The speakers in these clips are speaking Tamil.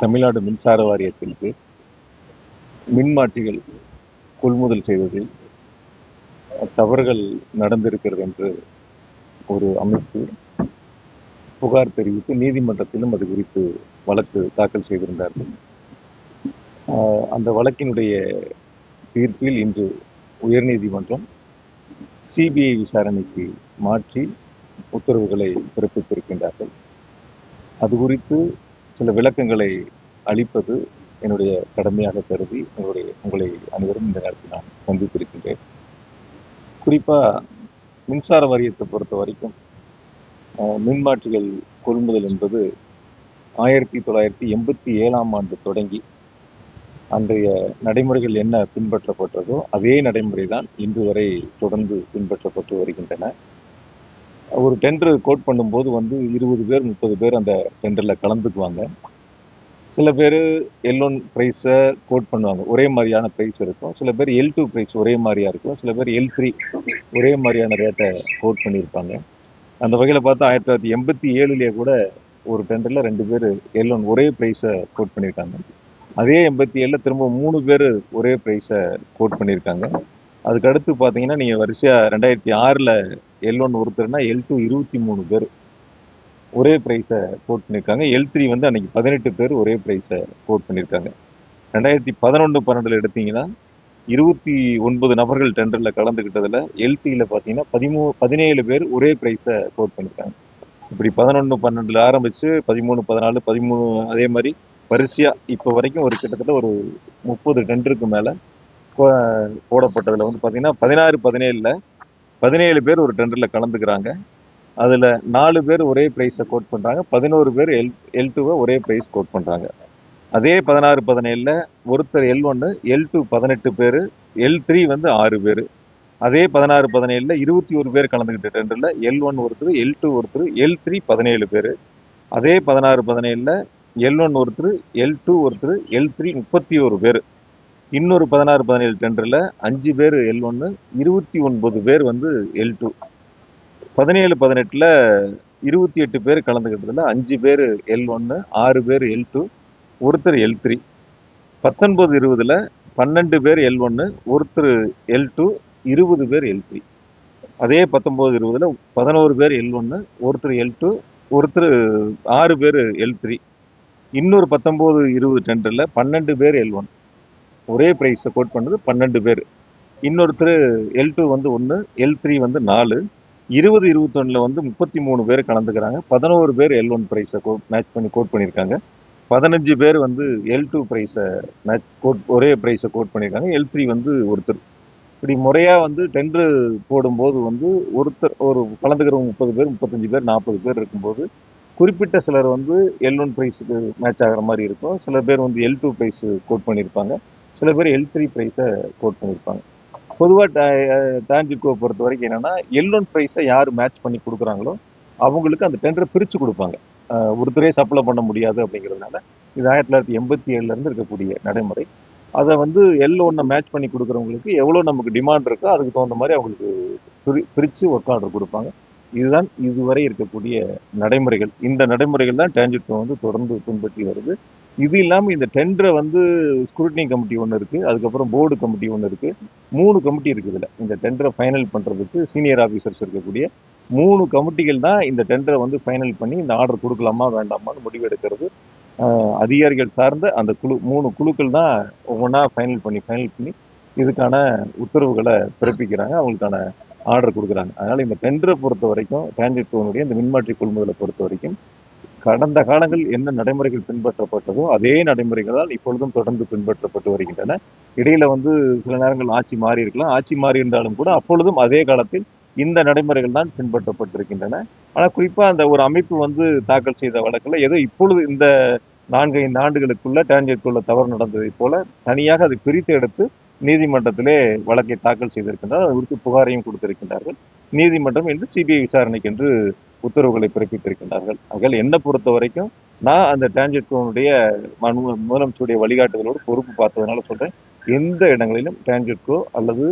தமிழ்நாடு மின்சார வாரியத்திற்கு மின்மாற்றிகள் கொள்முதல் செய்வதில் தவறுகள் நடந்திருக்கிறது என்று ஒரு அமைப்பு புகார் தெரிவித்து நீதிமன்றத்திலும் அது குறித்து வழக்கு தாக்கல் செய்திருந்தார்கள். அந்த வழக்கினுடைய தீர்ப்பில் இன்று உயர்நீதிமன்றம் சிபிஐ விசாரணைக்கு மாற்றி உத்தரவுகளை பிறப்பித்திருக்கின்றார்கள். அது குறித்து சில விளக்கங்களை அளிப்பது என்னுடைய கடமையாக கருதி உங்களை அனைவரும் இந்த நேரத்தில் நான் சந்தித்திருக்கின்றேன். குறிப்பாக மின்சார வாரியத்தை பொறுத்த வரைக்கும் மின்மாற்றிகள் கொள்முதல் என்பது 1987ஆம் ஆண்டு தொடங்கி அன்றைய நடைமுறைகள் என்ன பின்பற்றப்பட்டதோ அதே நடைமுறை தான் இன்று வரை தொடர்ந்து பின்பற்றப்பட்டு வருகின்றன. ஒரு டெண்டர் கோட் பண்ணும்போது 20 பேர் 30 பேர் அந்த டெண்டரில் கலந்துக்குவாங்க. சில பேர் L1 ப்ரைஸை கோட் பண்ணுவாங்க, ஒரே மாதிரியான ப்ரைஸ் இருக்கும். சில பேர் L2 ப்ரைஸ் ஒரே மாதிரியா இருக்கும். சில பேர் L3 ஒரே மாதிரியான ரேட்டை கோட் பண்ணியிருப்பாங்க. அந்த வகையில் பார்த்தா 1987 கூட ஒரு டெண்டரில் 2 பேர் L1 ஒரே ப்ரைஸை கோட் பண்ணியிருக்காங்க. அதே 87 திரும்ப 3 பேர் ஒரே ப்ரைஸை கோட் பண்ணியிருக்காங்க. அதுக்கு அடுத்து பார்த்தீங்கன்னா நீங்கள் வரிசையாக 2006 L1 ஒருத்தர்னா L2 23 பேர் ஒரே ப்ரைஸை கோட் பண்ணியிருக்காங்க. L3 அன்னைக்கு 18 பேர் ஒரே ப்ரைஸை கோட் பண்ணியிருக்காங்க. 2011-12 எடுத்தீங்கன்னா 29 நபர்கள் டெண்டரில் கலந்துக்கிட்டதில் L3யில் பார்த்தீங்கன்னா 17 பேர் ஒரே ப்ரைஸை கோட் பண்ணியிருக்காங்க. இப்படி 11-12 ஆரம்பித்து 13, 14, 13 அதே மாதிரி வரிசையாக இப்போ வரைக்கும் ஒரு கிட்டத்தட்ட ஒரு 30 டெண்டருக்கு மேலே போடப்பட்டதில் பார்த்தீங்கன்னா 16-17 17 பேர் ஒரு டெண்டரில் கலந்துக்கிறாங்க. அதில் 4 பேர் ஒரே ப்ரைஸை கோட் பண்ணுறாங்க, 11 பேர் L2வை ஒரே ப்ரைஸ் கோட் பண்ணுறாங்க. அதே 16-17 ஒருத்தர் L1, L2 18 பேர், L3 6 பேர். அதே 16-17 21 பேர் கலந்துக்கிட்ட டெண்டரில் L1 ஒருத்தர், L2 ஒருத்தர், L3 17 பேர். அதே 16-17 L1 ஒருத்தர், L2 ஒருத்தர், L3 31 பேர். இன்னொரு 16-17 டெண்டரில் 5 பேர் L1, 29 பேர் L2. 17-18 28 பேர் கலந்துக்கிட்டதில் 5 பேர் L1, 6 பேர் L2, ஒருத்தர் L3. 19-20 12 பேர் L1, ஒருத்தர் L2, 20 பேர் L3. அதே 19-20 11 பேர் L1, ஒருத்தர் L2, ஒருத்தர் 6 பேர் L3. இன்னொரு 19-20 டெண்டரில் 12 பேர் L1 ஒரே ப்ரைஸை கோட் பண்ணது 12 பேர். இன்னொருத்தர் L2 1, L3 4. 20-21 33 பேர் கலந்துக்கிறாங்க. 11 பேர் L1 ப்ரைஸை மேட்ச் பண்ணி கோட் பண்ணியிருக்காங்க. 15 பேர் L2 ப்ரைஸை ஒரே ப்ரைஸை கோட் பண்ணியிருக்காங்க. L3 ஒருத்தர். இப்படி முறையாக டெண்டர் போடும்போது ஒருத்தர் ஒரு கலந்துக்கிறவங்க 30 பேர் 35 பேர் 40 பேர் இருக்கும்போது குறிப்பிட்ட சிலர் L1 ப்ரைஸுக்கு மேட்ச் ஆகிற மாதிரி இருக்கும். சில பேர் L2 ப்ரைஸு கோட் பண்ணியிருப்பாங்க. சில பேர் L3 ப்ரைஸை கோட் பண்ணியிருப்பாங்க. பொதுவாக டான்ஜெட்கோ பொறுத்த வரைக்கும் என்னென்னா L1 ப்ரைஸை யார் மேட்ச் பண்ணி கொடுக்குறாங்களோ அவங்களுக்கு அந்த டெண்டரை பிரித்து கொடுப்பாங்க. ஒருத்தரே சப்ளை பண்ண முடியாது அப்படிங்கிறதுனால இது 1987 இருக்கக்கூடிய நடைமுறை. அதை L1 மேட்ச் பண்ணி கொடுக்குறவங்களுக்கு எவ்வளோ நமக்கு டிமாண்ட் இருக்கோ அதுக்கு தகுந்த மாதிரி அவங்களுக்கு பிரித்து ஒர்க் ஆர்டர் கொடுப்பாங்க. இதுதான் இதுவரை இருக்கக்கூடிய நடைமுறைகள். இந்த நடைமுறைகள் தான் டான்ஜெட்கோ தொடர்ந்து பின்பற்றி வருது. இது இல்லாமல் இந்த டெண்டரை ஸ்க்ரூட்டினி கமிட்டி ஒன்று இருக்குது, அதுக்கப்புறம் போர்டு கமிட்டி ஒன்று இருக்குது, 3 கமிட்டி இருக்குது. இதில் இந்த டெண்டரை ஃபைனல் பண்ணுறதுக்கு சீனியர் ஆஃபீஸர்ஸ் இருக்கக்கூடிய 3 கமிட்டிகள் தான் இந்த டெண்டரை ஃபைனல் பண்ணி இந்த ஆர்டர் கொடுக்கலாமா வேண்டாமான்னு முடிவெடுக்கிறது. அதிகாரிகள் சார்ந்த அந்த 3 குழுக்கள் தான் ஒவ்வொன்றா ஃபைனல் பண்ணி இதுக்கான உத்தரவுகளை பிறப்பிக்கிறாங்க, அவங்களுக்கான ஆர்டர் கொடுக்குறாங்க. அதனால் இந்த டெண்டரை பொறுத்த வரைக்கும் டான்ஜெட்கோனுடைய இந்த மின்மாற்றி கொள்முதலை பொறுத்த வரைக்கும் கடந்த காலங்கள் என்ன நடைமுறைகள் பின்பற்றப்பட்டதோ அதே நடைமுறைகளால் இப்பொழுதும் தொடர்ந்து பின்பற்றப்பட்டு வருகின்றன. இடையில சில நேரங்கள் ஆட்சி மாறி இருக்கலாம். ஆட்சி மாறி இருந்தாலும் கூட அப்பொழுதும் அதே காலத்தில் இந்த நடைமுறைகள் தான் பின்பற்றப்பட்டிருக்கின்றன. ஆனால் குறிப்பாக அந்த ஒரு அமைப்பு தாக்கல் செய்த வழக்கில் ஏதோ இப்பொழுது இந்த 4-5 ஆண்டுகளுக்குள்ள டான்ஜெட்கோல தவறு நடந்ததை போல தனியாக அதை பிரித்து எடுத்து நீதிமன்றத்திலே வழக்கை தாக்கல் செய்திருக்கின்றார். அது குறித்து புகாரையும் கொடுத்திருக்கின்றார்கள். நீதிமன்றம் என்று சிபிஐ விசாரணைக்கு என்று உத்தரவுகளை பிறப்பித்திருக்கின்றார்கள். ஆகையால் என்னை பொறுத்த வரைக்கும் நான் அந்த டான்ஜெட்கோனுடைய முதலமைச்சருடைய வழிகாட்டுதலோடு பொறுப்பு பார்த்ததுனால சொல்றேன், எந்த இடங்களிலும் டான்ஜெட்கோ அல்லது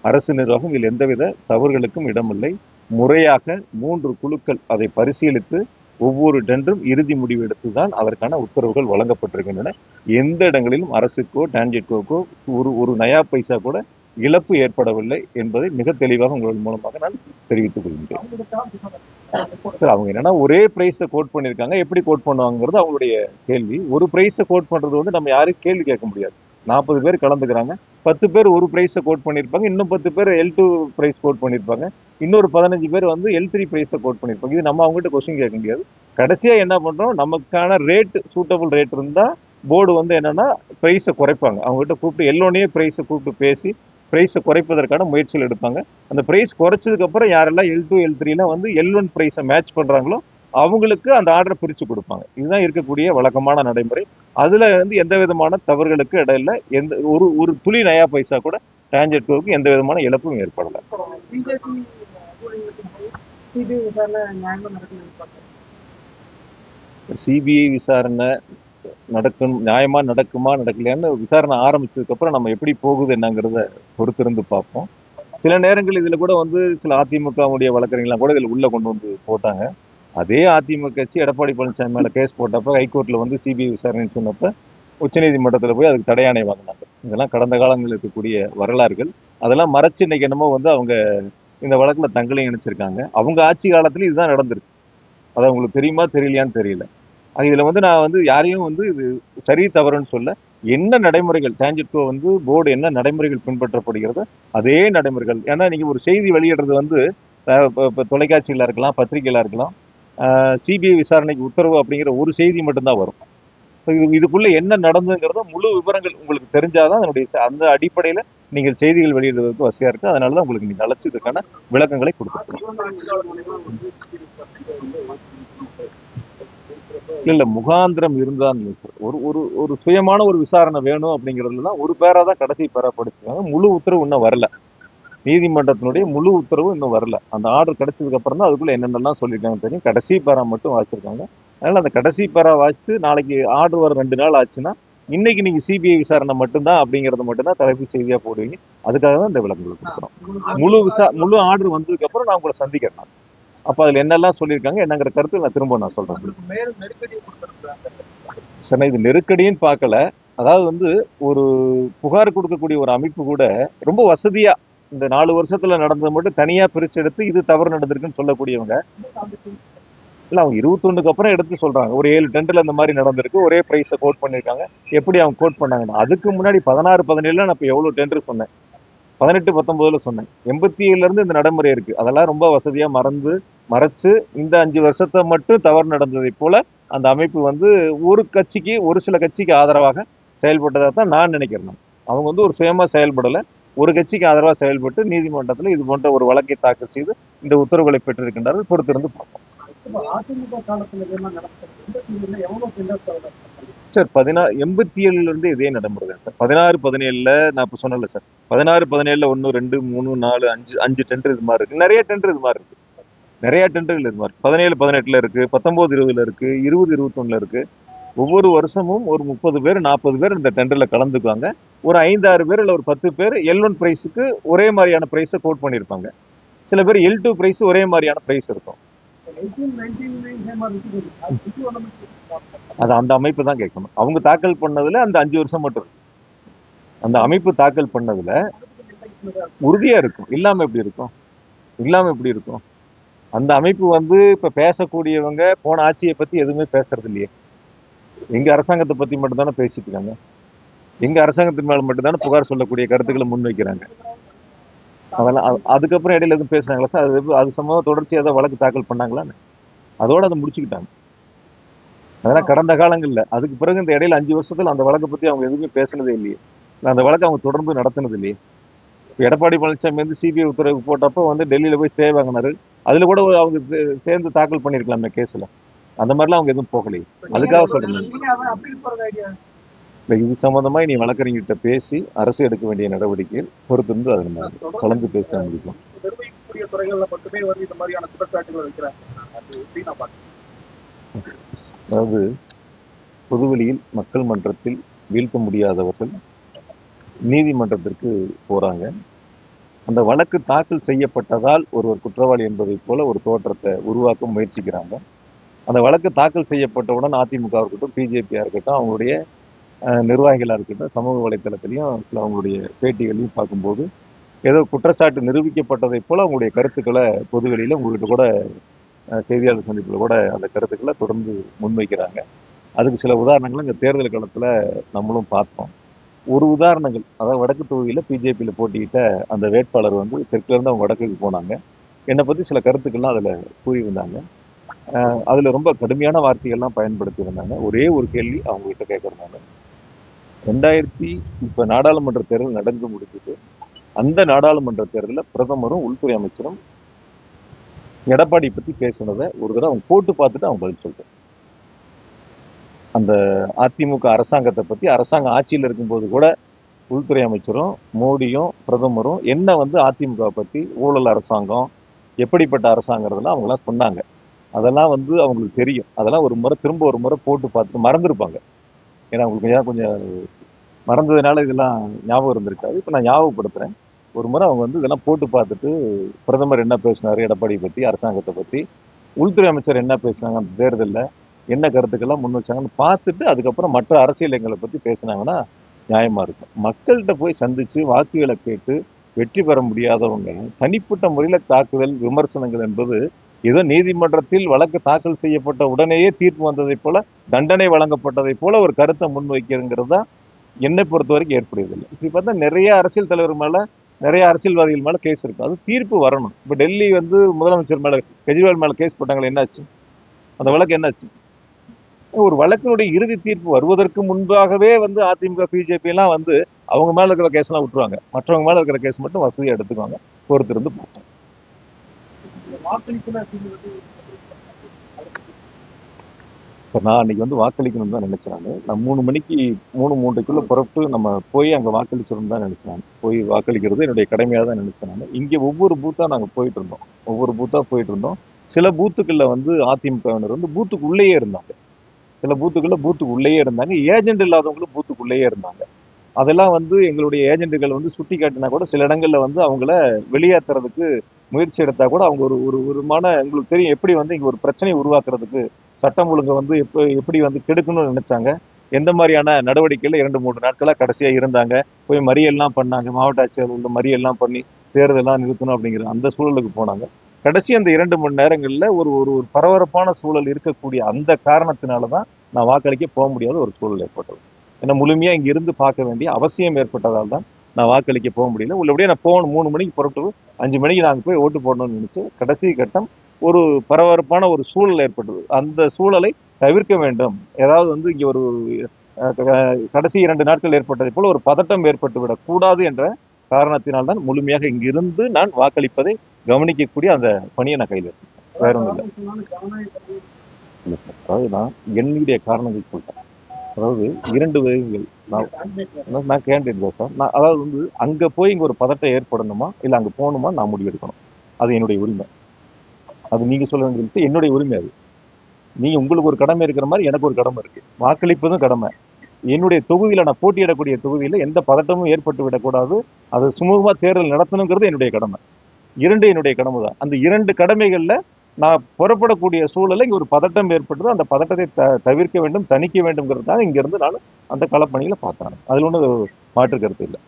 அரசு நிர்வாகம் இதில் எந்தவித தவறுகளுக்கும் இடமில்லை. முறையாக 3 குழுக்கள் அதை பரிசீலித்து ஒவ்வொரு டெண்டரும் இறுதி முடிவு எடுத்துதான் அதற்கான உத்தரவுகள் வழங்கப்பட்டிருக்கின்றன. எந்த இடங்களிலும் அரசுக்கோ டான்ஜெட்கோக்கோ ஒரு நயா பைசா கூட இழப்பு ஏற்படவில்லை என்பதை மிக தெளிவாக உங்கள் மூலமாக நான் தெரிவித்துக் கொள்கின்றேன். சார், அவங்க என்னன்னா ஒரே பிரைஸை கோட் பண்ணியிருக்காங்க. எப்படி கோட் பண்ணுவாங்கிறது அவங்களுடைய கேள்வி. ஒரு பிரைஸை கோட் பண்றது வந்து நம்ம யாரும் கேள்வி கேட்க முடியாது. 40 பேர் கலந்துக்கிறாங்க. 10 பேர் ஒரு பிரைஸை கோட் பண்ணியிருப்பாங்க. இன்னும் 10 பேர் L2 பிரைஸ் கோட் பண்ணியிருப்பாங்க. இன்னொரு 15 பேர் வந்து L3 பிரைஸை கோட் பண்ணியிருப்பாங்க. இது நம்ம அவங்ககிட்ட கொஸ்டின் கேட்க முடியாது. கடைசியா என்ன பண்றோம், நமக்கான ரேட் சூட்டபிள் ரேட் இருந்தா போர்டு வந்து என்னன்னா பிரைஸை குறைப்பாங்க. அவங்ககிட்ட கூப்பிட்டு எல்லோனையே பிரைஸை கூப்பிட்டு பேசி பிரைஸை குறைப்பதற்கான முயற்சிகள் எடுப்பாங்க. அந்த பிரைஸ் குறைச்சதுக்கு அப்புறம் யாரெல்லாம் L2 L3ல வந்து L1 பிரைஸை மேட்ச் பண்றாங்களோ அவங்களுக்கு அந்த ஆர்டரை பிரிச்சு கொடுப்பாங்க. இதுதான் இருக்கக்கூடிய வழக்கமான நடைமுறை. அதுல வந்து எந்த விதமான தவறுகளுக்கு இடையில எந்த ஒரு துளி நயா பைசா கூட டான்ஜெட்கோவுக்கு எந்த விதமான இழப்பும் ஏற்படல. சிபிஐ விசாரணை நியாயமா நடக்குமா நடக்கலையான்னு விசாரணை ஆரம்பிச்சதுக்கு அப்புறம் நம்ம எப்படி போகுது என்னங்கிறத பொறுத்திருந்து பார்ப்போம். சில நேரங்கள் இதுல கூட வந்து சில அதிமுகவுடைய வழக்கறிஞர்லாம் கூட இதுல உள்ள கொண்டு வந்து போட்டாங்க. அதே அதிமுக கட்சி எடப்பாடி பழனிசாமி மேல கேஸ் போட்டப்ப ஹைகோர்ட்ல வந்து சிபிஐ விசாரணைன்னு சொன்னப்ப உச்சநீதிமன்றத்துல போய் அதுக்கு தடையாணை வாங்கினாங்க. இதெல்லாம் கடந்த காலங்களில் இருக்கக்கூடிய வரலாறுகள். அதெல்லாம் மறைச்சு இன்னைக்கு என்னமோ வந்து அவங்க இந்த வழக்குல தங்களையும் இணைச்சிருக்காங்க. அவங்க ஆட்சி காலத்துல இதுதான் நடந்திருக்கு. அது அவங்களுக்கு தெரியுமா தெரியலையான்னு தெரியல. இதுல வந்து நான் வந்து யாரையும் வந்து இது சரி தவறுன்னு சொல்ல, என்ன நடைமுறைகள் டான்ஜெட்கோ வந்து போர்டு என்ன நடைமுறைகள் பின்பற்றப்படுகிறதோ அதே நடைமுறைகள். ஏன்னா நீங்க ஒரு செய்தி வெளியிடுறது வந்து தொலைக்காட்சிகளா இருக்கலாம், பத்திரிகைகளா இருக்கலாம், சிபிஐ விசாரணைக்கு உத்தரவு அப்படிங்கிற ஒரு செய்தி மட்டும்தான் வரும். இதுக்குள்ள என்ன நடந்ததுங்கிறத முழு விவரங்கள் உங்களுக்கு தெரிஞ்சாதான் அதனுடைய அந்த அடிப்படையில நீங்கள் செய்திகள் வெளியிடுவதற்கு வசதியா இருக்கு. அதனாலதான் உங்களுக்கு நீங்க அழைச்சதுக்கான விளக்கங்களை கொடுத்துருக்கோம். இல்ல முகாந்திரம் இருந்தான் ஒரு ஒரு ஒரு சுயமான ஒரு விசாரணை வேணும் அப்படிங்கிறதுலதான் ஒரு பேரா தான் கடைசி பேரா படிச்சிருக்காங்க. முழு உத்தரவு இன்னும் வரல. நீதிமன்றத்தினுடைய முழு உத்தரவு இன்னும் வரல. அந்த ஆர்டர் கிடைச்சதுக்கு அப்புறம் தான் அதுக்குள்ள என்னென்னலாம் சொல்லியிருக்காங்க தெரியும். கடைசி பேரா மட்டும் வாசிச்சிருக்காங்க. அதனால அந்த கடைசி பேரா வாசிச்சு நாளைக்கு ஆர்டர் வர 2 நாள் ஆச்சுன்னா இன்னைக்கு நீங்க சிபிஐ விசாரணை மட்டும்தான் அப்படிங்கறது மட்டும்தான் தலைப்பு செய்தியா போடுவீங்க. அதுக்காக தான் இந்த விளக்கங்கள் கொடுக்குறோம். முழு ஆர்டர் வந்ததுக்கு அப்புறம் நான் உங்களை சந்திக்கிறேன். அப்ப அதுல என்னெல்லாம் சொல்லியிருக்காங்க என்னங்கிற கருத்து நான் திரும்ப நான் சொல்றேன். சார், இது நெருக்கடின்னு பார்க்கல. அதாவது வந்து ஒரு புகார் கொடுக்கக்கூடிய ஒரு அமைப்பு கூட ரொம்ப வசதியா இந்த 4 வருஷத்துல நடந்தது மட்டும் தனியா பிரிச்சு எடுத்து இது தவறு நடந்திருக்குன்னு சொல்லக்கூடியவங்க இல்ல. அவங்க 21க்கு அப்புறம் எடுத்து சொல்றாங்க. ஒரு 7 டெண்டர்ல இந்த மாதிரி நடந்திருக்கு, ஒரே பிரைஸை கோட் பண்ணிருக்காங்க. எப்படி அவங்க கோட் பண்ணாங்கன்னா அதுக்கு முன்னாடி 16 17ல நான் இப்ப எவ்வளவு டெண்டர் சொன்னேன், 18 19ல சொன்னேன். 87ல இருந்து இந்த நடைமுறை இருக்கு. அதெல்லாம் ரொம்ப வசதியா மறைச்சு இந்த 5 வருஷத்தை மட்டும் தவறு நடந்ததை போல அந்த அமைப்பு வந்து ஒரு சில கட்சிக்கு ஆதரவாக செயல்பட்டதா தான் நான் நினைக்கிறேன். அவங்க வந்து ஒரு சுயமா செயல்படல, ஒரு கட்சிக்கு ஆதரவா செயல்பட்டு நீதிமன்றத்தில் இது போன்ற ஒரு வழக்கை தாக்கல் செய்து இந்த உத்தரவுகளை பெற்றிருக்கின்றார்கள். பொறுத்திருந்து பார்ப்போம். சார், 87ல இருந்து இதே நடைமுறை சார். 16 17ல நான் இப்ப சொன்னல சார், 16 17ல 1 2 3 4 5 டெண்டர் இது மாதிரி இருக்கு. நிறைய டெண்டர் இது மாதிரி இருக்கு. நிறைய டெண்டர்கள் இது மாதிரி 17 18ல இருக்கு, 19 20ல இருக்கு, 20 21ல இருக்கு. ஒவ்வொரு வருஷமும் ஒரு 30 பேர் 40 பேர் இந்த டெண்டர்ல கலந்துக்குவாங்க. ஒரு 5 6 பேர் இல்ல ஒரு 10 பேர் L1 பிரைஸுக்கு ஒரே மாதிரியான பிரைஸை கோட் பண்ணியிருப்பாங்க. சில பேர் L2 பிரைஸ் ஒரே மாதிரியான பிரைஸ் இருக்கும். அது அந்த அமைப்பு தான் கேட்கணும். அவங்க தாக்கல் பண்ணதுல அந்த 5 வருஷம் மட்டும் இருக்கு. அந்த அமைப்பு தாக்கல் பண்ணதுல உறுதியா இருக்கும். இல்லாம எப்படி இருக்கும்? அந்த அமைப்பு வந்து இப்ப பேசக்கூடியவங்க போன ஆட்சியை பத்தி எதுவுமே பேசுறது இல்லையே. எங்க அரசாங்கத்தை பத்தி மட்டும் தானே பேசிட்டு இருக்காங்க. எங்க அரசாங்கத்தின் மேல மட்டும் தானே புகார் சொல்லக்கூடிய கருத்துக்களை முன்வைக்கிறாங்க. அதெல்லாம் அதுக்கப்புறம் இடையில எதுவும் பேசுனாங்களா சார்? அது சம்பந்தமா தொடர்ச்சியா ஏதாவது வழக்கு தாக்கல் பண்ணாங்களான்னு அதோட அதை முடிச்சுக்கிட்டாங்க. அதெல்லாம் கடந்த காலங்கள்ல. அதுக்கு பிறகு இந்த இடையில 5 வருஷத்துல அந்த வழக்கை பத்தி அவங்க எதுவுமே பேசுனதே இல்லையே. அந்த வழக்கை அவங்க தொடர்ந்து நடத்தினது இல்லையே. எடப்பாடி பழனிசாமி வந்து சிபிஐ உத்தரவு போட்டப்போ வந்து டெல்லியில போய் ஸ்டே வாங்கினாரு. அதுல கூட அவங்க சேர்ந்து தாக்கல் பண்ணிருக்கலாமே கேஸ்ல. அந்த மாதிரிலாம் அவங்க எதுவும் போகலையே. அதுக்காக சொல்றேன். இது சம்பந்தமா நீ வழக்கறிஞர்கிட்ட பேசி அரசு எடுக்க வேண்டிய நடவடிக்கை பொறுத்திருந்து அதை நம்ம கலந்து பேச முடியும். அதாவது பொதுவெளியில் மக்கள் மன்றத்தில் வீழ்த்த முடியாதவர்கள் நீதிமன்றத்திற்கு போறாங்க. அந்த வழக்கு தாக்கல் செய்யப்பட்டதால் ஒருவர் குற்றவாளி என்பதை போல ஒரு தோற்றத்தை உருவாக்க முயற்சிக்கிறாங்க. அந்த வழக்கு தாக்கல் செய்யப்பட்டவுடன் அதிமுக இருக்கட்டும், பிஜேபியா இருக்கட்டும், அவங்களுடைய நிர்வாகிகளாக இருக்கட்டும், சமூக வலைத்தளத்திலையும் சில அவங்களுடைய பேட்டிகளையும் பார்க்கும்போது ஏதோ குற்றச்சாட்டு நிரூபிக்கப்பட்டதை போல அவங்களுடைய கருத்துக்களை பொதுவெளியில உங்ககிட்ட கூட செய்தியாளர் சந்திப்பில் கூட அந்த கருத்துக்களை தொடர்ந்து முன்வைக்கிறாங்க. அதுக்கு சில உதாரணங்களை இந்த தேர்தல் காலத்துல நம்மளும் பார்த்தோம். ஒரு உதாரணங்கள், அதாவது வடக்கு தொகுதியில பிஜேபியில போட்டியிட்ட அந்த வேட்பாளர் வந்து தெற்குல இருந்து அவங்க வடக்குக்கு போனாங்க. என்னை பத்தி சில கருத்துக்கள்லாம் அதுல கூறியிருந்தாங்க. அதுல ரொம்ப கடுமையான வார்த்தைகள்லாம் பயன்படுத்தி இருந்தாங்க. ஒரே ஒரு கேள்வி அவங்க கிட்ட கேட்கறேன். 2000 இப்ப நாடாளுமன்ற தேர்தல் நடந்து முடிஞ்சது. அந்த நாடாளுமன்ற தேர்தலில் பிரதமரும் உள்துறை அமைச்சரும் எடப்பாடி பத்தி பேசுனதை ஒரு தடவை அவங்க போட்டு பார்த்துட்டு அவங்க பதில் சொல்றேன். அந்த அதிமுக அரசாங்கத்தை பத்தி அரசாங்கம் ஆட்சியில் இருக்கும்போது கூட உள்துறை அமைச்சரும் மோடியும் பிரதமரும் என்ன வந்து அதிமுக பத்தி ஊழல் அரசாங்கம் எப்படிப்பட்ட அரசாங்கிறதெல்லாம் அவங்களாம் சொன்னாங்க. அதெல்லாம் வந்து அவங்களுக்கு தெரியும். அதெல்லாம் ஒரு முறை திரும்ப ஒரு முறை போட்டு பார்த்து மறந்துருப்பாங்க. ஏன்னா அவங்களுக்கு கொஞ்சம் மறந்ததுனால இதெல்லாம் ஞாபகம் இருந்திருக்காது. இப்போ நான் ஞாபகப்படுத்துறேன். ஒரு முறை அவங்க வந்து இதெல்லாம் போட்டு பார்த்துட்டு பிரதமர் என்ன பேசினாரு எடப்பாடி பத்தி அரசாங்கத்தை பத்தி, உள்துறை அமைச்சர் என்ன பேசினாங்க அந்த தேர்தலில் என்ன கருத்துக்கெல்லாம் முன் வச்சாங்கன்னு பார்த்துட்டு அதுக்கப்புறம் மற்ற அரசியல் எங்களை பத்தி பேசினாங்கன்னா நியாயமா இருக்கும். மக்கள்கிட்ட போய் சந்திச்சு வாக்குகளை கேட்டு வெற்றி பெற முடியாதவங்க தனிப்பட்ட முறையில தாக்குதல் விமர்சனங்கள் என்பது ஏதோ நீதிமன்றத்தில் வழக்கு தாக்கல் செய்யப்பட்ட உடனேயே தீர்ப்பு வந்ததை போல தண்டனை வழங்கப்பட்டதை போல ஒரு கருத்தை முன்வைக்கிறதுங்கிறது தான் என்னை பொறுத்த வரைக்கும் ஏற்படுவதில்லை. இப்படி பார்த்தா நிறைய அரசியல் தலைவர் மேல நிறைய அரசியல்வாதிகள் மேல கேஸ் இருக்கு. அது தீர்ப்பு வரணும். இப்ப டெல்லி வந்து முதலமைச்சர் மேல கெஜ்ரிவால் மேல கேஸ் போட்டாங்களே, என்னாச்சு? அந்த வழக்கு என்னாச்சு? ஒரு வழக்கினுடைய இறுதி தீர்ப்பு வருவதற்கு முன்பாகவே வந்து அதிமுக பிஜேபி எல்லாம் வந்து அவங்க மேல இருக்கிற கேஸ் எல்லாம் விட்டுருவாங்க. மற்றவங்க மேல இருக்கிற கேஸ் மட்டும் வசதியா எடுத்துக்குவாங்க. பொறுத்திருந்து பார்ப்போம். சார், நான் அன்னைக்கு வந்து வாக்களிக்கணும்னு தான் நினைச்சேன். நான் 3 மணிக்கு 3:30க்குள்ள புறப்பட்டு நம்ம போய் அங்கே வாக்களிச்சிடணும் தான் நினைச்சேன். போய் வாக்களிக்கிறது என்னுடைய கடமையாக தான் நினைச்சேன். இங்கே ஒவ்வொரு பூத்தா நாங்கள் போயிட்டு இருந்தோம். ஒவ்வொரு பூத்தா போயிட்டு இருந்தோம். சில பூத்துக்களில் வந்து அதிமுகவினர் வந்து பூத்துக்கு உள்ளேயே இருந்தாங்க. சில பூத்துக்கு உள்ளேயே இருந்தாங்க. ஏஜென்ட் இல்லாதவங்களும் பூத்துக்குள்ளேயே இருந்தாங்க. அதெல்லாம் வந்து எங்களுடைய ஏஜென்ட்டுகள் வந்து சுட்டி காட்டினா கூட சில இடங்கள்ல வந்து அவங்கள வெளியேற்றுறதுக்கு முயற்சி எடுத்தா கூட அவங்க ஒரு ஒரு ஒருமான உங்களுக்கு தெரியும் எப்படி வந்து இங்க ஒரு பிரச்சனையை உருவாக்குறதுக்கு சட்டம் ஒழுங்கை வந்து எப்படி வந்து கெடுக்கணும்னு நினைச்சாங்க. எந்த மாதிரியான நடவடிக்கைகள் 2-3 நாட்களா கடைசியா இருந்தாங்க. போய் மறியல்லாம் பண்ணாங்க. மாவட்ட ஆட்சியர் மறியல்லாம் பண்ணி தேர்தலாம் நிறுத்தணும் அப்படிங்கிற அந்த சூழலுக்கு போனாங்க. கடைசி அந்த 2 மணி நேரங்கள்ல ஒரு ஒரு ஒரு பரபரப்பான சூழல் இருக்கக்கூடிய அந்த காரணத்தினாலதான் நான் வாக்களிக்க போக முடியாத ஒரு சூழல் ஏற்பட்டது. ஏன்னா முழுமையா இங்க இருந்து பார்க்க வேண்டிய அவசியம் ஏற்பட்டதால் தான் நான் வாக்களிக்க போக முடியல. உள்ளபடியே நான் போகணும் 3 மணிக்கு புறப்பட்டு 5 மணிக்கு நாங்கள் போய் ஓட்டு போடணும்னு நினைச்சு கடைசி கட்டம் ஒரு பரபரப்பான ஒரு சூழல் ஏற்பட்டது. அந்த சூழலை தவிர்க்க வேண்டும். ஏதாவது வந்து இங்க ஒரு கடைசி 2 நாட்கள் ஏற்பட்டதை போல ஒரு பதட்டம் ஏற்பட்டு விடக் கூடாது என்ற காரணத்தினால்தான் முழுமையாக இங்கிருந்து நான் வாக்களிப்பதை கவனிக்கக்கூடிய அந்த பணியை நான் கையில் எடுத்தேன். வேற ஒன்றும் இல்லை சார். அதாவது நான் என்னுடைய காரணங்கள் சொல்றேன். அதாவது 2 விதங்கள். நான் கேண்டிடேட் தான் சார். நான் அதாவது வந்து அங்க போய் இங்க ஒரு பதட்டம் ஏற்படணுமா இல்ல அங்க போகணுமா நான் முடிவெடுக்கணும். அது என்னுடைய உரிமை. அது நீங்க சொல்ல வேண்டியது என்னுடைய உரிமை. அது நீங்க உங்களுக்கு ஒரு கடமை இருக்கிற மாதிரி எனக்கு ஒரு கடமை இருக்கு. வாக்களிப்பதும் கடமை. என்னுடைய தொகுதியில நான் போட்டியிடக்கூடிய தொகுதியில எந்த பதட்டமும் ஏற்பட்டு விடக்கூடாது. அது சுமூகமா தேர்தல் நடத்தணுங்கிறது என்னுடைய கடமை. 2 என்னுடைய கடமை தான். அந்த 2 கடமைகள்ல நான் புறப்படக்கூடிய சூழலை இங்க ஒரு பதட்டம் ஏற்பட்டது. அந்த பதட்டத்தை தவிர்க்க வேண்டும், தணிக்க வேண்டும்ங்கிறதுக்காக இங்க இருந்து நான் அந்த களப்பணியில பார்த்தேன். அதுல ஒன்றும் மாற்று கருத்து இல்லை.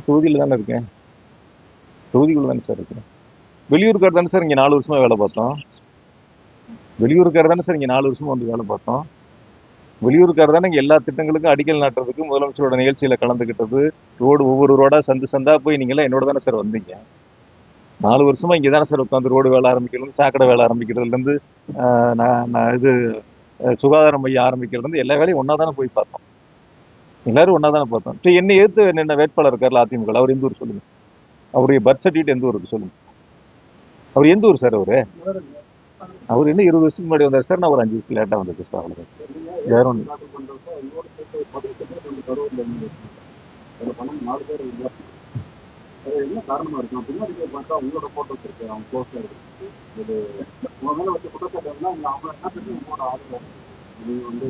தொகுதியில தானே இருக்கேன். தொகுதிக்குள்ள தானே சார் இருக்கேன். வெளியூருக்கார் தானே சார் இங்க 4 வருஷமா வேலை பார்த்தோம். வெளியூருக்கார் தானே சார் இங்க 4 வருஷமா வந்து வேலை பார்த்தோம். வெளியூருக்கார் தானே இங்க எல்லா திட்டங்களுக்கும் அடிக்கல் நாட்டுறதுக்கு முதலமைச்சரோட நிகழ்ச்சியில கலந்துகிட்டது. ரோடு ஒவ்வொரு ரோடா சந்தா போய் நீங்க எல்லாம் என்னோட தானே சார் வந்தீங்க. 4 வருஷமா இங்க தானே சார் உட்காந்து ரோடு வேலை ஆரம்பிக்கிறது, சாக்கடை வேலை ஆரம்பிக்கிறதுல இருந்து நான் இது சுகாதார மையம் ஆரம்பிக்கிறது இருந்து எல்லா வேலையும் ஒன்னா தானே போய் பார்த்தோம். எல்லாரும் ஒன்னா தானே பார்த்தோம். என்னை எதிர்த்து என்ன வேட்பாளர் இருக்காருல அதிமுக, அவர் எந்த ஊர் சொல்லுங்க. அவருடைய பர்த் சர்டிஃபிகேட் எந்த ஊருக்கு சொல்லுங்க. அவர் எந்த ஊர் சார்? அவர் என்ன 20 வருஷத்துக்கு முன்னாடி வந்தார் சார். நான் ஒரு 5 வருஷம் லேட்டா வந்தது சார். அவ்வளவுதான். வேற ஒன்று என்ன காரணமா இருக்கும்? பின்னாடி போய் பார்த்தா உங்களோட போட்டோஸ் இருக்கு, அவங்க க்ளோஸ்ல இருக்கு. இது உங்க மேல வச்ச குற்றச்சாட்டுனா அவங்க என்ன உங்களோட ஆதரவு நீங்க வந்து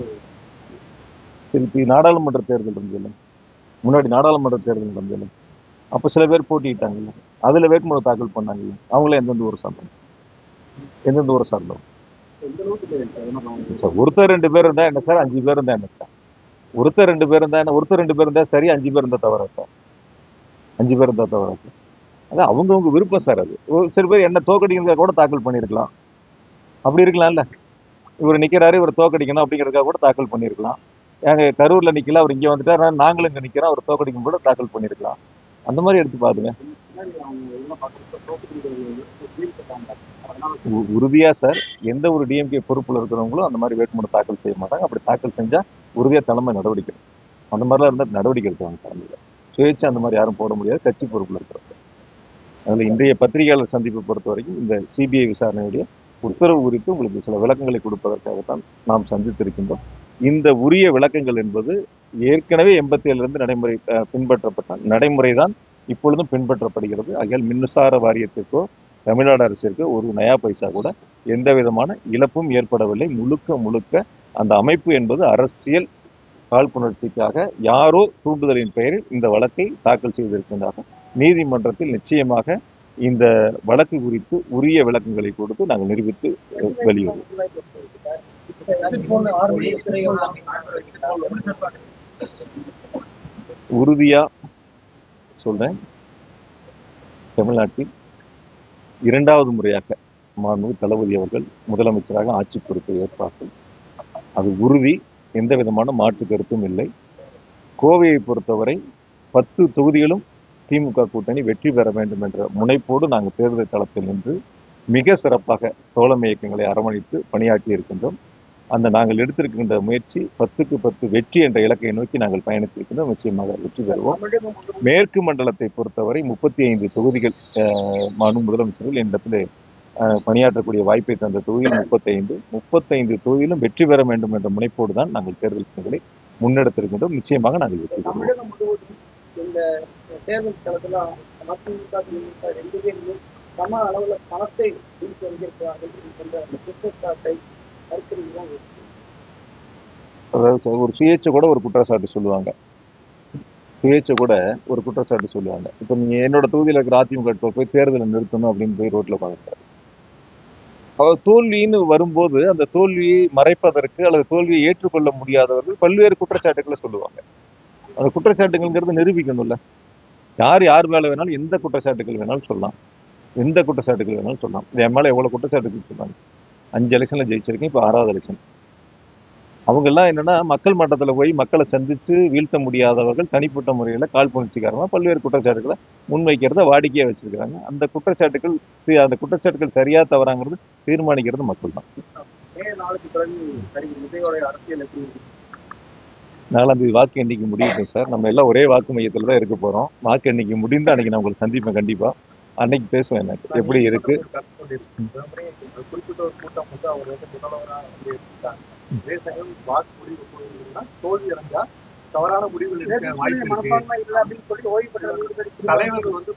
சரி. இப்போ நாடாளுமன்ற தேர்தல் இருந்தது, முன்னாடி நாடாளுமன்ற தேர்தல் நடந்தது. அப்போ சில பேர் போட்டிட்டாங்கல்ல. அதுல வேட்புமனு தாக்கல் பண்ணாங்க. அவங்களே எந்தெந்த ஊரை சார்ந்தவங்க? ஒருத்தர் 2 பேர் இருந்தா என்ன சார், 5 பேர் இருந்தா என்ன சார்? ஒருத்தர் 2 பேர் இருந்தா என்ன, ஒருத்தர் 2 பேர் இருந்தா சரி, 5 பேர் இருந்தா தவறா சார்? 5 பேர் இருந்தா தவறா சார்? அதான் அவங்கவுங்க விருப்பம் சார். அது சில பேர் என்ன தோக்கடிக்கிறதுக்காக கூட தாக்கல் பண்ணியிருக்கலாம். அப்படி இருக்கலாம்ல. இவர் நிக்கிறாரு, இவர் தோக்கடிக்கணும் அப்படிங்கிறதுக்காக கூட தாக்கல் பண்ணியிருக்கலாம். எங்க கரூர்ல நிக்கல, அவர் இங்க வந்துட்டாரு, நாங்களும் இங்க நிக்கிறோம், அவர் தோக்கடிக்கும் கூட தாக்கல் பண்ணியிருக்கலாம். அந்த மாதிரி எடுத்து பாருங்க. உறுதியா சார், எந்த ஒரு டிஎம்கே பொறுப்புல இருக்கிறவங்களும் அந்த மாதிரி வேட்புமனு தாக்கல் செய்ய மாட்டாங்க. அப்படி தாக்கல் செஞ்சா உறுதியா தலைமை நடவடிக்கை, அந்த மாதிரிலாம் இருந்தால் நடவடிக்கை எடுத்துவாங்க தலைமையில. சுயேட்சை அந்த மாதிரி யாரும் போட முடியாது, கட்சி பொறுப்புல இருக்கிறவங்க. அதுல இன்றைய பத்திரிகையாளர் சந்திப்பை பொறுத்த வரைக்கும் இந்த சிபிஐ விசாரணையுடைய உத்தரவு குறித்து உங்களுக்கு சில விளக்கங்களை கொடுப்பதற்காகத்தான் நாம் சந்தித்திருக்கின்றோம். இந்த உரிய விளக்கங்கள் என்பது ஏற்கனவே 87 நடைமுறை பின்பற்றப்பட்ட நடைமுறை தான் இப்பொழுதும் பின்பற்றப்படுகிறது. ஆகையால் மின்சார வாரியத்திற்கோ தமிழ்நாடு அரசிற்கு ஒரு நயா பைசா கூட எந்த விதமான இழப்பும் ஏற்படவில்லை. முழுக்க முழுக்க அந்த அமைப்பு என்பது அரசியல் காழ்ப்புணர்ச்சிக்காக யாரோ தூண்டுதலின் பெயரில் இந்த வழக்கை தாக்கல் செய்திருக்கின்றார்கள். நீதிமன்றத்தில் நிச்சயமாக இந்த வழக்கு குறித்து உரிய விளக்கங்களை கொடுத்து நாங்கள் நிரூபித்து வெளியிடுவோம். உறுதியா சொல்றேன், தமிழ்நாட்டில் 2வது முறையாக மாண்புமிகு தளபதி அவர்கள் முதலமைச்சராக ஆட்சி பொறுப்பை ஏற்பார்கள். அது உறுதி, எந்த விதமான மாற்று கருத்தும் இல்லை. கோவையை பொறுத்தவரை 10 தொகுதிகளும் திமுக கூட்டணி வெற்றி பெற வேண்டும் என்ற முனைப்போடு நாங்கள் தேர்தல் களத்தில் நின்று மிக சிறப்பாக தோழமை இயக்கங்களை அரவணைத்து பணியாற்றி இருக்கின்றோம். அந்த நாங்கள் எடுத்திருக்கின்ற முயற்சி 10க்கு 10 வெற்றி என்ற இலக்கை நோக்கி நாங்கள் பயணித்திருக்கின்றோம். நிச்சயமாக வெற்றி பெறுவோம். மேற்கு மண்டலத்தை பொறுத்தவரை 35 தொகுதிகள் மாண்பு முதலமைச்சர்கள் என்னிடத்தில் பணியாற்றக்கூடிய வாய்ப்பை தந்த தொகுதியில் 35 தொகுதியிலும் வெற்றி பெற வேண்டும் என்ற முனைப்போடு தான் நாங்கள் தேர்தல் பணிகளை முன்னெடுத்திருக்கின்றோம். நிச்சயமாக நாங்கள் வெற்றி பெறுவோம். இந்த தேர்தல் களத்துல அதிமுக திமுக 2 பேருமே சம அளவுல பணத்தை வீழ்ச்சி வந்திருக்கிறார்கள் என்ற அந்த குற்றச்சாட்டை மறுக்கிறீங்களா? அதாவது ஒரு சுயேட்சை கூட ஒரு குற்றச்சாட்டு சொல்லுவாங்க. சுயேட்சை கூட ஒரு குற்றச்சாட்டு சொல்லுவாங்க. இப்ப நீங்க என்னோட தொகுதியில இருக்கிற அதிமுக போய் தேர்தலை நிறுத்தணும் அப்படின்னு போய் ரோட்ல பாக்குறாரு. அவர் தோல்வின்னு வரும்போது அந்த தோல்வியை மறைப்பதற்கு அல்லது தோல்வியை ஏற்றுக்கொள்ள முடியாதவர்கள் பல்வேறு குற்றச்சாட்டுகளை சொல்லுவாங்க. அந்த குற்றச்சாட்டுகள்ங்கிறது நிரூபிக்கணும்ல. யார் மேல வேணாலும் எந்த குற்றச்சாட்டுகள் வேணாலும் சொல்லலாம். எந்த குற்றச்சாட்டுகள் வேணாலும் சொல்லலாம். என் மேல எவ்வளவு குற்றச்சாட்டுகள் சொன்னாங்க. 5 எலெக்ஷன்ல ஜெயிச்சிருக்கேன், இப்ப 6வது எலெக்ஷன். அவங்க எல்லாம் என்னன்னா மக்கள் மட்டத்துல போய் மக்களை சந்திச்சு வீழ்த்த முடியாதவர்கள் தனிப்பட்ட முறையில காழ்ப்புணர்ச்சிக்காரமா பல்வேறு குற்றச்சாட்டுகளை முன்வைக்கிறத வாடிக்கையா வச்சிருக்கிறாங்க. அந்த குற்றச்சாட்டுகள் சரியா தவறாங்கிறது தீர்மானிக்கிறது மக்கள் தான். 4ஆம் தேதி வாக்கு எண்ணிக்கை முடியட்டும் சார். நம்ம எல்லாம் ஒரே வாக்கு மையத்துல தான் இருக்க போறோம். வாக்கு எண்ணிக்கை முடிந்து அன்னைக்கு நான் உங்களுக்கு சந்திப்பேன் கண்டிப்பா. அன்னைக்கு பேசுவேன் எனக்கு எப்படி இருக்கு. குறிப்பிட்ட ஒரு கூட்டம் வந்து அவர் வந்து முதல்வராக வந்து இருக்காங்க. அதே சமயம் வாக்கு முடிவு போயிருந்தா தோல்வி அடைஞ்சா தவறான முடிவுகள் இருக்க வாய்ப்பு தலைவர் வந்து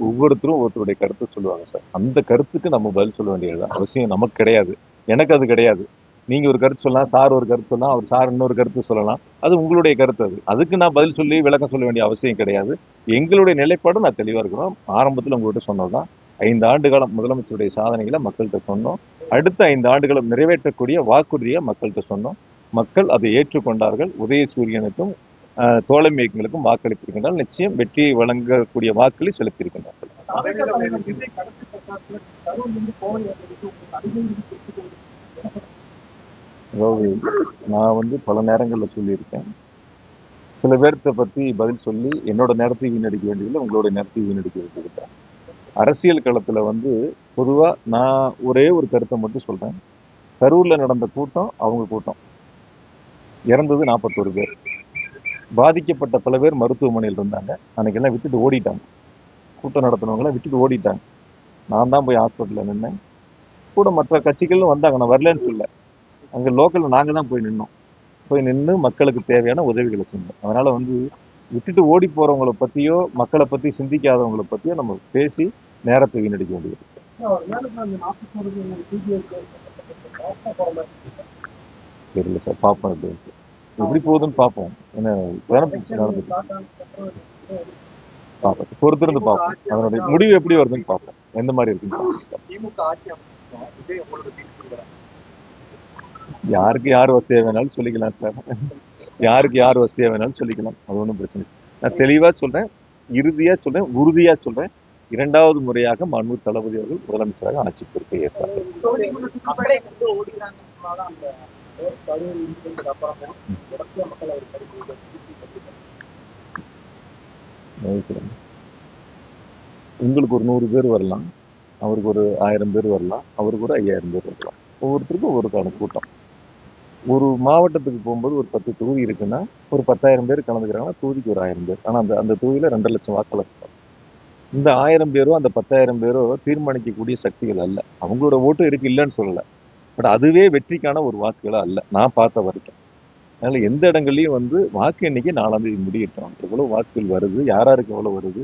ஒவ்வொருத்தரும் ஒருத்தருடைய கருத்து சொல்லுவாங்க சார். அந்த கருத்துக்கு நம்ம பதில் சொல்ல வேண்டியது அவசியம் நமக்கு கிடையாது. எனக்கு அது கிடையாது. நீங்க ஒரு கருத்து சொல்லலாம், சார் ஒரு கருத்து சொல்லலாம், அவர் சார் இன்னொரு கருத்து சொல்லலாம். அது உங்களுடைய கருத்து. அதுக்கு நான் பதில் சொல்லி விளக்கம் சொல்ல வேண்டிய அவசியம் கிடையாது. எங்களுடைய நிலைப்பாடு நான் தெளிவா இருக்கிறோம். ஆரம்பத்தில் உங்கள்கிட்ட சொன்னதுதான் 5 ஆண்டு காலம் முதலமைச்சருடைய சாதனைகளை மக்கள்கிட்ட சொன்னோம். அடுத்த 5 ஆண்டுகளும் நிறைவேற்றக்கூடிய வாக்குறுதியை மக்கள்கிட்ட சொன்னோம். மக்கள் அதை ஏற்றுக்கொண்டார்கள். உதயசூரியனுக்கும் தோழமை இயக்கங்களுக்கும் வாக்களித்திருக்கின்றால் நிச்சயம் வெற்றியை வழங்கக்கூடிய வாக்களை செலுத்தியிருக்கின்றார்கள். அதாவது நான் வந்து பல நேரங்களில் சொல்லியிருக்கேன். சில பேர்த்த பத்தி பதில் சொல்லி என்னோட நேரத்தை வீணடிக்க வேண்டியதில்லை, உங்களோட நேரத்தை வீணடிக்க வேண்டியதில்லை. அரசியல் களத்துல வந்து பொதுவா நான் ஒரே ஒரு கருத்தை மட்டும் சொல்றேன். கரூர்ல நடந்த கூட்டம் அவங்க கூட்டம். இறந்தது 41 பேர். பாதிக்கப்பட்ட பல பேர் மருத்துவமனையில் இருந்தாங்க. அன்னைக்கு எல்லாம் விட்டுட்டு ஓடிட்டாங்க. கூட்டம் நடத்தினவங்க எல்லாம் விட்டுட்டு ஓடிட்டாங்க. நான் தான் போய் ஹாஸ்பிட்டல்ல நின்னேன். கூட மற்ற கட்சிகளும் வந்தாங்க, நான் வரலன்னு சொல்ல. அங்க லோக்கல்ல நாங்க தான் போய் நின்னோம். போய் நின்று மக்களுக்கு தேவையான உதவிகளை செஞ்சோம். அதனால வந்து விட்டுட்டு ஓடி போறவங்களை பத்தியோ மக்களை பத்தி சிந்திக்காதவங்களை பத்தியோ நம்ம பேசி நேரத்தை வீணடிக்க வேண்டியது. தெரியல சார், பார்ப்போம் எப்படி போகுதுன்னு பார்ப்போம். என்ன பார்ப்போம் சார். பொறுத்திருந்து பார்ப்போம். அதனுடைய முடிவு எப்படி வருதுன்னு பார்ப்போம். எந்த மாதிரி இருக்குன்னு பார்ப்போம். திமுக ஆட்சி அமைச்சோம் இதே உங்களோட தீர்ப்பு யாருக்கு யார் வசதியா வேணாலும் சொல்லிக்கலாம் சார். யாருக்கு யார் வசதியா வேணாலும் சொல்லிக்கலாம். அது ஒன்றும் பிரச்சனை இல்லை. நான் தெளிவா சொல்றேன், இறுதியா சொல்றேன், உறுதியா சொல்றேன். 2வது முறையாக மாண்பு தளபதி அவர்கள் முதலமைச்சராக ஆட்சி பொறுப்பை ஏற்றார். உங்களுக்கு ஒரு 100 பேர் வரலாம், அவருக்கு ஒரு 1000 பேர் வரலாம், அவருக்கு ஒரு 5000 பேர் வரலாம். ஒவ்வொருத்தருக்கும் ஒவ்வொருக்கான கூட்டம். ஒரு மாவட்டத்துக்கு போகும்போது ஒரு 10 தொகுதி இருக்குன்னா ஒரு 10,000 பேர் கலந்துக்கிறாங்கன்னா தொகுதிக்கு ஒரு 1000 பேர். ஆனா அந்த தொகுதியில 2 லட்சம் வாக்காளர் இருப்பாங்க. இந்த 1000 பேரோ அந்த 10,000 பேரோ தீர்மானிக்கக்கூடிய சக்திகள் அல்ல. அவங்களோட ஓட்டு இருக்கு, இல்லைன்னு சொல்லல. பட் அதுவே வெற்றிக்கான ஒரு வாக்குகளா அல்ல, நான் பார்த்த வரைக்கும். அதனால எந்த இடங்கள்லயும் வாக்கு எண்ணிக்கை 4ஆம் தேதி முடியட்டும். எவ்வளவு வாக்குகள் வருது, யாராருக்கு எவ்வளவு வருது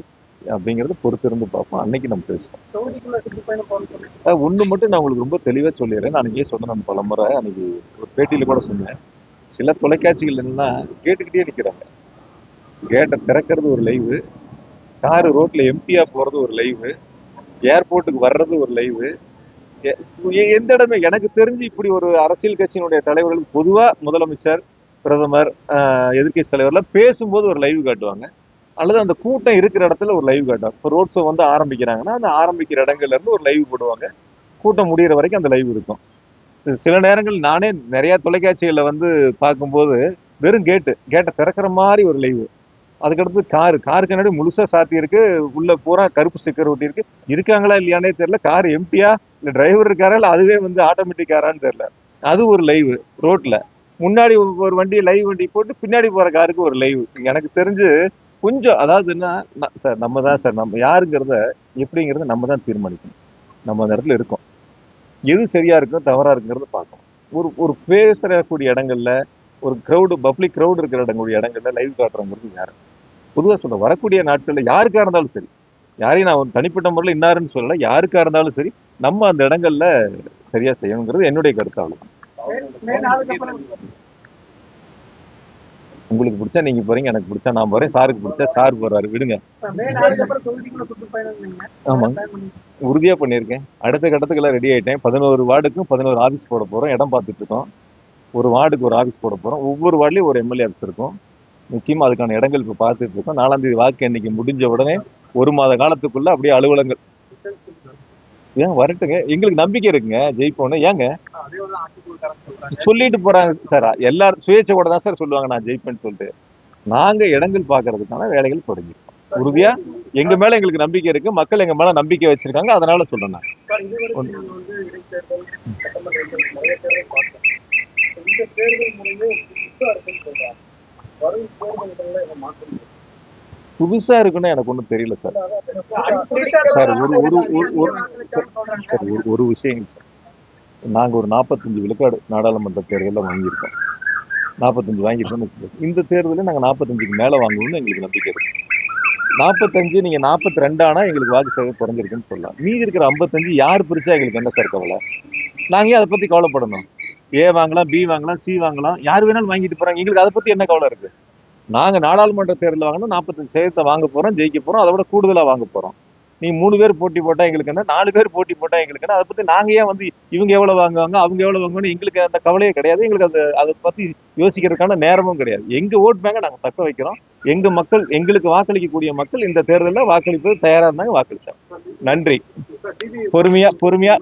அப்படிங்கறத பொறுத்திருந்து பார்ப்போம். அன்னைக்கு நம்ம பேசுவோம். ஒண்ணு மட்டும் நான் உங்களுக்கு ரொம்ப தெளிவா சொல்லிடுறேன். நான் இங்கே சொன்னேன் பலமுறை, அன்னைக்கு ஒரு பேட்டியில கூட சொன்னேன். சில தொலைக்காட்சிகள் என்னன்னா கேட்டுக்கிட்டே நிக்கிறாங்க. கேட்டை திறக்கிறது ஒரு லைவு, காரு ரோட்ல எம்டியா போறது ஒரு லைவு, ஏர்போர்ட்டுக்கு வர்றது ஒரு லைவு. எந்த இடமே எனக்கு தெரிஞ்சு இப்படி ஒரு அரசியல் கட்சியினுடைய தலைவர்களுக்கு பொதுவா முதலமைச்சர், பிரதமர், எதிர்கட்சி தலைவர்லாம் பேசும்போது ஒரு லைவ் காட்டுவாங்க, அல்லது அந்த கூட்டம் இருக்கிற இடத்துல ஒரு லைவ் காட்டுவாங்க. இப்போ ரோட் ஷோ ஆரம்பிக்கிறாங்கன்னா அந்த ஆரம்பிக்கிற இடங்கள்ல இருந்து ஒரு லைவ் போடுவாங்க. கூட்டம் முடிகிற வரைக்கும் அந்த லைவ் இருக்கும். சில நேரங்கள் நானே நிறைய தொலைக்காட்சிகள்ல பார்க்கும்போது வெறும் கேட்டை திறக்கிற மாதிரி ஒரு லைவ், அதுக்கடுத்து காருக்கு கண்ணாடி முழுசா சாத்தி இருக்கு, உள்ள பூரா கருப்பு ஸ்டிக்கர் ஒட்டி இருக்கு. இருக்காங்களா இல்லையானே தெரியல. கார் எம்டியா இல்ல டிரைவர் இருக்காரா இல்ல அதுவே ஆட்டோமேட்டிக் காரான்னு தெரியல. அது ஒரு லைவ் ரோட்ல. முன்னாடி ஒரு வண்டி லைவ் வண்டி போட்டு பின்னாடி போற காருக்கு ஒரு லைவ். எனக்கு தெரிஞ்சு கொஞ்சம் அதாவது என்ன சார், நம்ம தான் சார், நம்ம யாருங்கிறத எப்படிங்கிறத நம்ம தான் தீர்மானிக்கணும். நம்ம அந்த இடத்துல இருக்கோம், எது சரியா இருக்கும் தவறா இருக்குங்கிறத பார்க்கணும். ஒரு பேசக்கூடிய இடங்கள்ல, ஒரு பப்ளிக் க்ரௌடு இருக்கிற இடங்கள்ல லைவ் காட்டுறவங்களுக்கு யாரு பொதுவாக சொல்ல வரக்கூடிய நாட்கள்ல யாருக்கா இருந்தாலும் சரி, யாரையும் நான் தனிப்பட்ட முறையில் இன்னாருன்னு சொல்லல, யாருக்கா இருந்தாலும் சரி நம்ம அந்த இடங்கள்ல சரியா செய்யணுங்கிறது என்னுடைய கருத்து. அவ்வளவுதான். உங்களுக்கு பிடிச்சா நீங்க போறீங்க, எனக்கு பிடிச்சா நான் போறேன், சாருக்கு பிடிச்சா சார் போறாரு, விடுங்க. ஆமா, உறுதியா பண்ணியிருக்கேன். அடுத்த கட்டத்துக்கெல்லாம் ரெடி ஆயிட்டேன். 11 வார்டுக்கும் 11 ஆபீஸ் போட போறோம். இடம் பார்த்துட்டு இருக்கோம். ஒரு வார்டுக்கு ஒரு ஆபீஸ் போட போறோம். ஒவ்வொரு வார்டுலயும் ஒரு எம்எல்ஏ ஆபீஸ் இருக்கும். நிச்சயமா அதுக்கான இடங்கள் இப்ப பார்த்துட்டு இருக்கோம். 4ஆம் தேதி வாக்கு எண்ணிக்கை முடிஞ்ச உடனே 1 மாத காலத்துக்குள்ள அப்படியே அலுவலகங்கள் ஏன் வரட்டுங்க, எங்களுக்கு நம்பிக்கை இருக்குங்க ஜெயிப்போன்னு. ஏங்க சொல்லிட்டு போறாங்க சார், எல்லாரும் சுயேட்சை கூட தான் சார் சொல்லுவாங்க நான் ஜெயிப்பேன்னு சொல்லிட்டு. நாங்க இடங்கள் பாக்குறதுக்கான வேலைகள் தொடங்கி உறுதியா எங்க மேல எங்களுக்கு நம்பிக்கை இருக்கு, மக்கள் எங்க மேல நம்பிக்கை வச்சிருக்காங்க. அதனால சொல்றேன் நான். புதுசா இருக்குன்னு எனக்கு ஒன்றும் தெரியல சார். சார் ஒரு விஷயம் சார், நாங்க ஒரு 45 விழுக்காடு நாடாளுமன்ற தேர்தலில் வாங்கியிருக்கோம். 45 வாங்கியிருக்கோம். இந்த தேர்தலில் நாங்க 45க்கு மேல வாங்குவோம்னு எங்களுக்கு நம்பிக்கை இருக்கு. 45 நீங்க 42 ஆனா எங்களுக்கு வாக்கு சதவீதம் குறைஞ்சிருக்குன்னு சொல்லலாம். மீதி இருக்கிற 55 யார் பிரிச்சா எங்களுக்கு என்ன சார் கவலை? நாங்க ஏன் அதை பத்தி கவலைப்படணும்? ஏ வாங்கலாம், பி வாங்கலாம், சி வாங்கலாம், யார் வேணாலும் வாங்கிட்டு போறாங்க. எங்களுக்கு அதை பத்தி என்ன கவலை இருக்கு? நாங்க நாடாளுமன்ற தேர்தலில் வாங்கணும், 45% வாங்க போறோம், ஜெயிக்க போறோம், அதை விட கூடுதலா வாங்க போறோம். நீ 3 பேர் போட்டி போட்டா எங்களுக்கு என்ன, 4 பேர் போட்டி போட்டா எங்களுக்கு என்ன? அதை பத்தி நாங்க ஏன் இவங்க எவ்வளவு வாங்குவாங்க, அவங்க எவ்வளவு வாங்குவாங்க, எங்களுக்கு அந்த கவலையே கிடையாது. எங்களுக்கு அதை பத்தி யோசிக்கிறதுக்கான நேரமும் கிடையாது. எங்க ஓட் பேங்கை நாங்க தக்க வைக்கிறோம். எங்க மக்கள், எங்களுக்கு வாக்களிக்கக்கூடிய மக்கள் இந்த தேர்தலில் வாக்களிப்பது தயாரா இருந்தாங்க, வாக்களிச்சாங்க. நன்றி. பொறுமையா